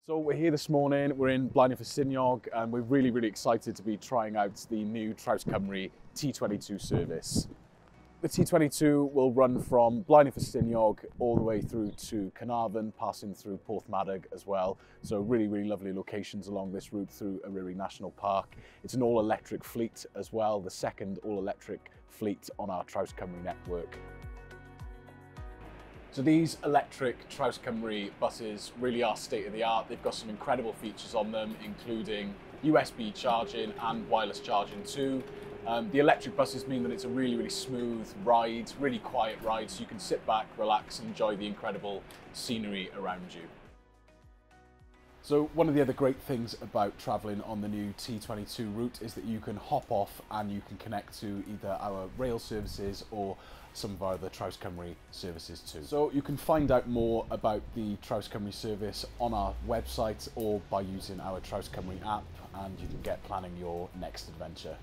So we're here this morning, we're in Blaenau and we're really excited to be trying out the new TrawsCymru T22 service. The T22 will run from Blaenau all the way through to Carnarvon, passing through Porthmadog as well. So really lovely locations along this route through Eryri National Park. It's an all-electric fleet as well, the second all-electric fleet on our TrawsCymru network. So these electric TrawsCymru buses really are state-of-the-art. They've got some incredible features on them, including USB charging and wireless charging too. The electric buses mean that it's a really smooth ride, really quiet ride, so you can sit back, relax and enjoy the incredible scenery around you. So one of the other great things about travelling on the new T22 route is that you can hop off and you can connect to either our rail services or some of our other TrawsCymru services too. So you can find out more about the TrawsCymru service on our website or by using our TrawsCymru app, and you can get planning your next adventure.